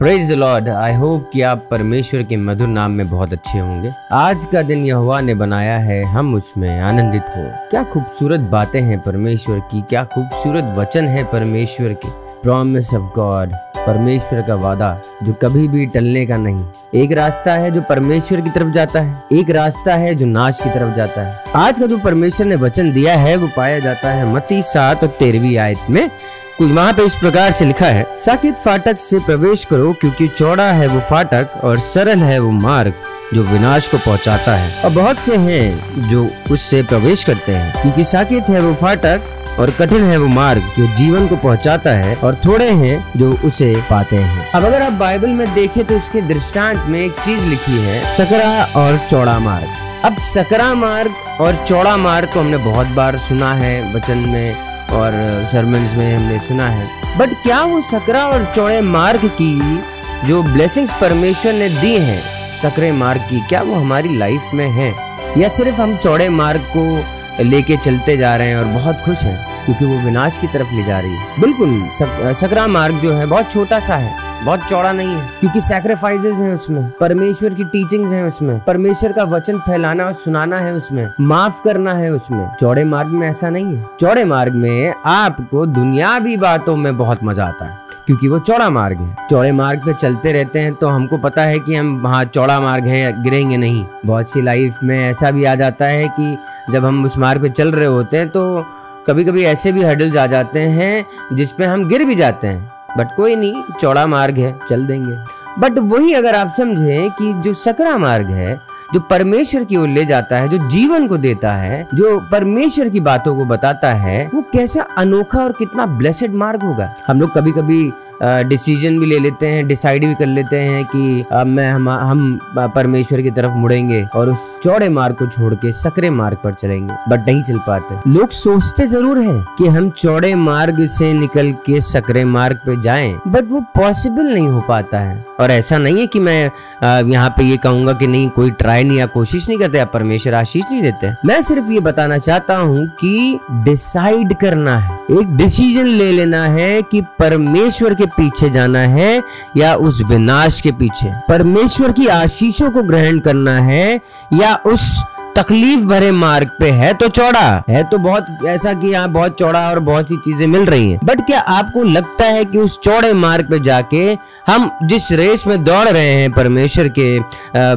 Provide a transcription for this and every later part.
Praise the Lord. I hope कि आप परमेश्वर के मधुर नाम में बहुत अच्छे होंगे। आज का दिन यहोवा ने बनाया है, हम उसमें आनंदित हो। क्या खूबसूरत बातें हैं परमेश्वर की, क्या खूबसूरत वचन है परमेश्वर के। प्रॉमिस ऑफ गॉड, परमेश्वर का वादा जो कभी भी टलने का नहीं। एक रास्ता है जो परमेश्वर की तरफ जाता है, एक रास्ता है जो नाश की तरफ जाता है। आज का जो परमेश्वर ने वचन दिया है वो पाया जाता है मत्ती 7 और 13वीं आयत में। कुछ वहाँ पे इस प्रकार से लिखा है, साकेत फाटक से प्रवेश करो, क्योंकि चौड़ा है वो फाटक और सरल है वो मार्ग जो विनाश को पहुँचाता है, और बहुत से हैं जो उससे प्रवेश करते हैं। क्योंकि साकेत है वो फाटक और कठिन है वो मार्ग जो जीवन को पहुंचाता है, और थोड़े हैं जो उसे पाते हैं। अब अगर आप बाइबल में देखें तो इसके दृष्टांत में एक चीज लिखी है, सकरा और चौड़ा मार्ग। अब सकरा मार्ग और चौड़ा मार्ग को हमने बहुत बार सुना है वचन में और सर्मन्स में हमने सुना है, बट क्या वो सकरा और चौड़े मार्ग की जो ब्लेसिंग्स परमेश्वर ने दी हैं सकरे मार्ग की, क्या वो हमारी लाइफ में है, या सिर्फ हम चौड़े मार्ग को लेके चलते जा रहे हैं और बहुत खुश हैं क्योंकि वो विनाश की तरफ ले जा रही है। बिल्कुल सकरा मार्ग जो है बहुत छोटा सा है, बहुत चौड़ा नहीं है, क्योंकि सैक्रिफाइसेस हैं उसमें, परमेश्वर की टीचिंग्स हैं उसमें, परमेश्वर का वचन फैलाना और सुनाना है उसमें, माफ करना है उसमें। चौड़े मार्ग में ऐसा नहीं है। चौड़े मार्ग में आपको दुनियावी बातों में बहुत मजा आता है क्योंकि वो चौड़ा मार्ग है। चौड़े मार्ग पे चलते रहते हैं तो हमको पता है कि हम वहाँ चौड़ा मार्ग है, गिरेंगे नहीं। बहुत सी लाइफ में ऐसा भी आ जाता है कि जब हम उस मार्ग पे चल रहे होते हैं तो कभी कभी ऐसे भी हर्डल्स आ जाते हैं जिसपे हम गिर भी जाते हैं, बट कोई नहीं, चौड़ा मार्ग है, चल देंगे। बट वही अगर आप समझें कि जो सकरा मार्ग है, जो परमेश्वर की ओर ले जाता है, जो जीवन को देता है, जो परमेश्वर की बातों को बताता है, वो कैसा अनोखा और कितना ब्लेसेड मार्ग होगा। हम लोग कभी कभी डिसीजन भी ले लेते हैं, डिसाइड भी कर लेते हैं कि हम परमेश्वर की तरफ मुड़ेंगे और उस चौड़े मार्ग को छोड़ के सकरे मार्ग पर चलेंगे, बट नहीं चल पाते। लोग सोचते जरूर हैं कि हम चौड़े मार्ग से निकल के सकरे मार्ग पे जाएं, बट वो पॉसिबल नहीं हो पाता है। और ऐसा नहीं है कि मैं यहाँ पे ये कहूंगा कि नहीं, कोई ट्राई नहीं या कोशिश नहीं करते या परमेश्वर आशीष नहीं देते। मैं सिर्फ ये बताना चाहता हूँ कि डिसाइड करना है, एक डिसीजन ले लेना है कि परमेश्वर के पीछे जाना है या उस विनाश के पीछे, परमेश्वर की आशीषों को ग्रहण करना है या उस तकलीफ भरे मार्ग पे है तो चौड़ा है, तो बहुत ऐसा कि यहाँ बहुत चौड़ा और बहुत सी चीजें मिल रही हैं, बट क्या आपको लगता है कि उस चौड़े मार्ग पे जाके हम जिस रेस में दौड़ रहे हैं परमेश्वर के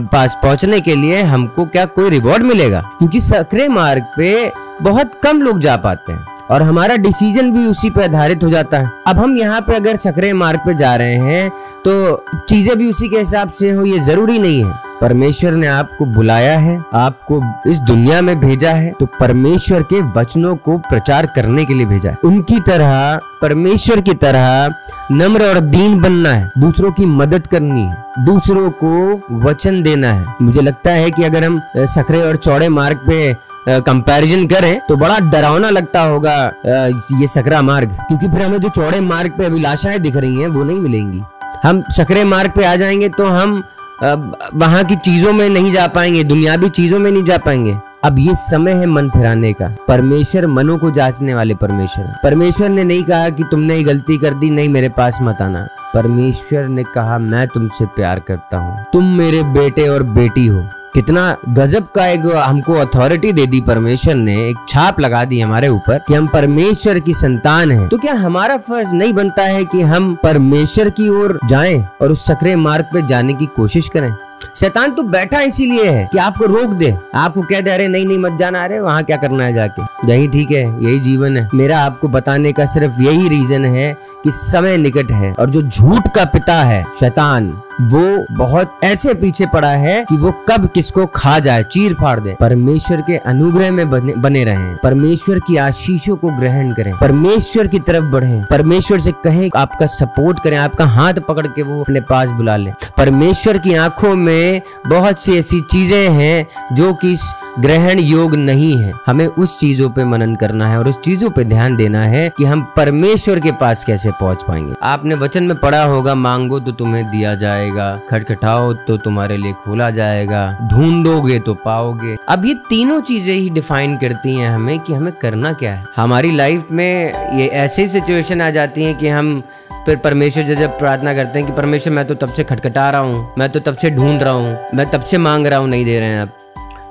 पास पहुंचने के लिए, हमको क्या कोई रिवॉर्ड मिलेगा? क्योंकि सकरे मार्ग पे बहुत कम लोग जा पाते हैं और हमारा डिसीजन भी उसी पे आधारित हो जाता है। अब हम यहाँ पे अगर सकरे मार्ग पे जा रहे हैं तो चीजें भी उसी के हिसाब से हो, ये जरूरी नहीं है। परमेश्वर ने आपको बुलाया है, आपको इस दुनिया में भेजा है, तो परमेश्वर के वचनों को प्रचार करने के लिए भेजा है। उनकी तरह, परमेश्वर की तरह नम्र और दीन बनना है, दूसरों की मदद करनी है, दूसरों को वचन देना है। मुझे लगता है कि अगर हम सकरे और चौड़े मार्ग पे कंपैरिजन करें तो बड़ा डरावना लगता होगा ये सकरा मार्ग, क्योंकि फिर हमें जो चौड़े मार्ग पे अभिलाषाएं दिख रही हैं वो नहीं मिलेंगी। हम सकरे मार्ग पे आ जाएंगे तो हम वहां की चीजों में नहीं जा पाएंगे, दुनियावी चीजों में नहीं जा पाएंगे। अब ये समय है मन फिराने का। परमेश्वर मनों को जांचने वाले परमेश्वर है। परमेश्वर ने नहीं कहा कि तुमने ये गलती कर दी, नहीं मेरे पास मत आना। परमेश्वर ने कहा मैं तुमसे प्यार करता हूँ, तुम मेरे बेटे और बेटी हो। कितना गजब का एक हमको अथॉरिटी दे दी परमेश्वर ने, एक छाप लगा दी हमारे ऊपर कि हम परमेश्वर की संतान हैं। तो क्या हमारा फर्ज नहीं बनता है कि हम परमेश्वर की ओर जाएं और उस सकरे मार्ग पे जाने की कोशिश करें? शैतान तो बैठा इसीलिए है कि आपको रोक दे, आपको कह दे अरे नहीं नहीं मत जाना, अरे वहाँ क्या करना है जाके, यही ठीक है, यही जीवन है। मेरा आपको बताने का सिर्फ यही रीजन है कि समय निकट है, और जो झूठ का पिता है शैतान, वो बहुत ऐसे पीछे पड़ा है कि वो कब किसको खा जाए, चीर फाड़ दे। परमेश्वर के अनुग्रह में बने रहें, परमेश्वर की आशीषों को ग्रहण करें, परमेश्वर की तरफ बढ़ें, परमेश्वर से कहें आपका सपोर्ट करें, आपका हाथ पकड़ के वो अपने पास बुला ले। परमेश्वर की आंखों में बहुत सी ऐसी चीजें हैं जो कि ग्रहण योग नहीं है। हमें उस चीजों पे मनन करना है और उस चीजों पे ध्यान देना है कि हम परमेश्वर के पास कैसे पहुंच पाएंगे। आपने वचन में पढ़ा होगा, मांगो तो तुम्हें दिया जाएगा, खटखटाओ तो तुम्हारे लिए खोला जाएगा, ढूंढोगे तो पाओगे। अब ये तीनों चीजें ही डिफाइन करती हैं हमें कि हमें करना क्या है। हमारी लाइफ में ये ऐसी सिचुएशन आ जाती है कि हम फिर परमेश्वर से जब प्रार्थना करते हैं कि परमेश्वर मैं तो तब से खटखटा रहा हूँ, मैं तो तब से ढूंढ रहा हूँ, मैं तब से मांग रहा हूँ, नहीं दे रहे हैं। आप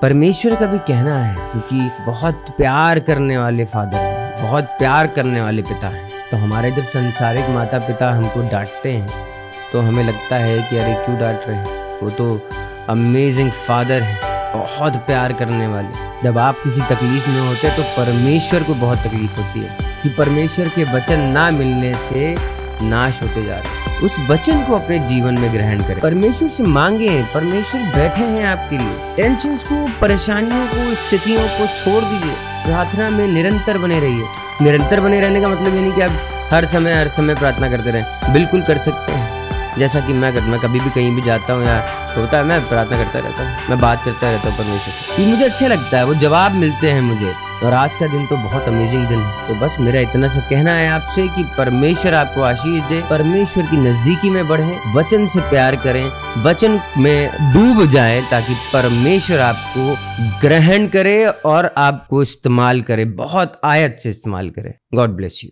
परमेश्वर का भी कहना है, क्योंकि बहुत प्यार करने वाले फादर हैं, बहुत प्यार करने वाले पिता हैं। तो हमारे जब संसारिक माता पिता हमको डांटते हैं तो हमें लगता है कि अरे क्यों डांट रहे हैं, वो तो अमेजिंग फादर है, बहुत प्यार करने वाले। जब आप किसी तकलीफ में होते हैं तो परमेश्वर को बहुत तकलीफ होती है कि परमेश्वर के वचन ना मिलने से नाश होते जा रहे हैं। उस वचन को अपने जीवन में ग्रहण करें, परमेश्वर से मांगे। परमेश्वर बैठे हैं आपके लिए। टेंशन को, परेशानियों को, स्थितियों को छोड़ दीजिए, प्रार्थना में निरंतर बने रहिए। निरंतर बने रहने का मतलब ये नहीं कि आप हर समय प्रार्थना करते रहें। बिल्कुल कर सकते हैं, जैसा कि मैं कभी भी कहीं भी जाता हूँ या होता है, मैं प्रार्थना करता रहता हूँ, मैं बात करता रहता हूँ परमेश्वर से। ये मुझे अच्छा लगता है, वो जवाब मिलते हैं मुझे। और आज का दिन तो बहुत अमेजिंग दिन है। तो बस मेरा इतना सा कहना है आपसे कि परमेश्वर आपको आशीष दे, परमेश्वर की नजदीकी में बढ़ें, वचन से प्यार करें, वचन में डूब जाएं, ताकि परमेश्वर आपको ग्रहण करे और आपको इस्तेमाल करे, बहुत आयत से इस्तेमाल करे। God bless you.